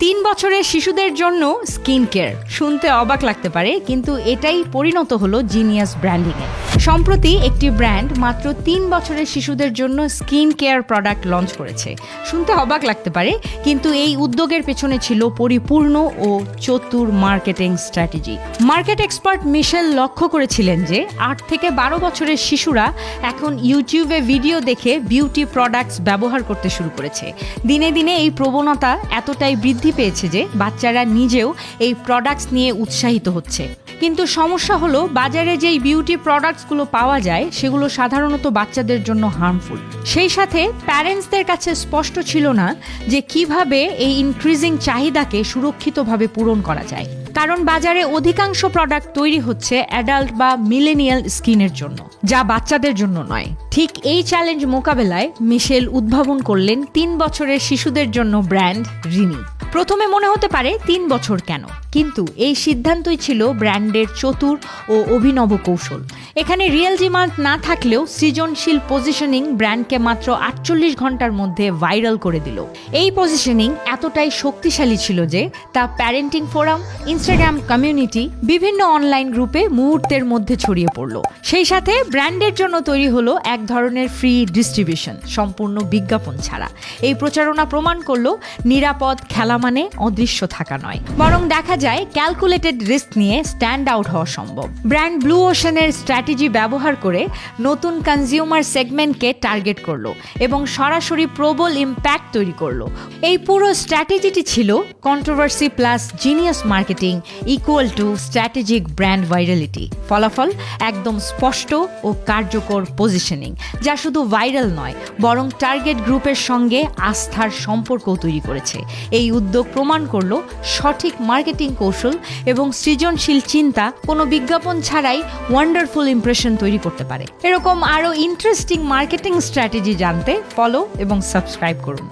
3 বছরের শিশুদের জন্য স্কিন কেয়ার শুনতে অবাক লাগতে পারে, কিন্তু এটাই পরিণত হলো জিনিয়াস ব্র্যান্ডিংয়ে। সম্প্রতি একটি ব্র্যান্ড মাত্র 3 বছরের শিশুদের জন্য স্কিন কেয়ার প্রোডাক্ট লঞ্চ করেছে। শুনতে অবাক লাগতে পারে, কিন্তু এই উদ্যোগের পেছনে ছিল পরিপূর্ণ ও চতুর মার্কেটিং স্ট্র্যাটেজি। মার্কেট এক্সপার্ট মিশেল লক্ষ্য করেছিলেন যে 8 থেকে 12 বছরের শিশুরা এখন ইউটিউবে ভিডিও দেখে বিউটি প্রোডাক্টস ব্যবহার করতে শুরু করেছে। দিনে দিনে এই প্রবণতা এতটাই বৃদ্ধি পেয়েছে যে বাচ্চারা নিজেও এই প্রোডাক্টস নিয়ে উৎসাহিত হচ্ছে। কিন্তু সমস্যা হলো, বাজারে যেই বিউটি প্রোডাক্টসগুলো পাওয়া যায় সেগুলো সাধারণত বাচ্চাদের জন্য হার্মফুল। সেই সাথে প্যারেন্টসদের কাছে স্পষ্ট ছিল না যে কিভাবে এই ইনক্রিজিং চাহিদাকে সুরক্ষিতভাবে পূরণ করা যায়। কারণ বাজারে অধিকাংশ প্রোডাক্ট তৈরি হচ্ছে অ্যাডাল্ট বা মিলেনিয়াল স্কিনের জন্য, যা বাচ্চাদের জন্য নয়। ঠিক এই চ্যালেঞ্জ মোকাবেলায় মিশেল উদ্ভাবন করলেন 3 বছরের শিশুদের জন্য ব্র্যান্ড রিনি। প্রথমে মনে হতে পারে 3 বছর কেন, কিন্তু এই সিদ্ধান্তই ছিল ব্র্যান্ডের চতুর ও অভিনব কৌশল। এখানে রিয়েল ডিমান্ড না থাকলেও সৃজনশীল পজিশনিং ব্র্যান্ডকে মাত্র 48 ঘন্টার মধ্যে ভাইরাল করে দিল। এই পজিশনিং এতটাই শক্তিশালী ছিল যে তা প্যারেন্টিং ফোরাম, ইনস্টাগ্রাম কমিউনিটি, বিভিন্ন অনলাইন গ্রুপে মুহূর্তের মধ্যে ছড়িয়ে পড়ল। সেই সাথে ব্র্যান্ডের জন্য তৈরি হলো এক ধরনের ফ্রি ডিস্ট্রিবিউশন, সম্পূর্ণ বিজ্ঞাপন ছাড়া। এই প্রচারণা প্রমাণ করলো নিরাপদ খেলা মানে অদৃশ্য থাকা নয়, বরং দেখা যায় ক্যালকুলেটেড রিস্ক নিয়ে স্ট্যান্ড আউট হওয়া সম্ভব। ব্র্যান্ড ব্লু ওশানের স্ট্র্যাটেজি ব্যবহার করে নতুন কনজিউমার সেগমেন্টকে টার্গেট করলো এবং সরাসরি প্রবল ইম্প্যাক্ট তৈরি করলো। এই পুরো স্ট্র্যাটেজিটি ছিল controversy plus genius marketing equal to strategic brand virality. ফলাফল একদম স্পষ্ট ও কার্যকর পজিশনিং, যা শুধু ভাইরাল নয় বরং টার্গেট গ্রুপের সঙ্গে আস্থার সম্পর্কও তৈরি করেছে। এই উদ্যোগ প্রমাণ করলো সঠিক মার্কেটিং কৌশল এবং সৃজনশীল চিন্তা কোনো বিজ্ঞাপন ছাড়াই ওয়ান্ডারফুল ইমপ্রেশন তৈরি করতে পারে। এরকম আরও ইন্টারেস্টিং মার্কেটিং স্ট্র্যাটেজি জানতে ফলো এবং সাবস্ক্রাইব করুন।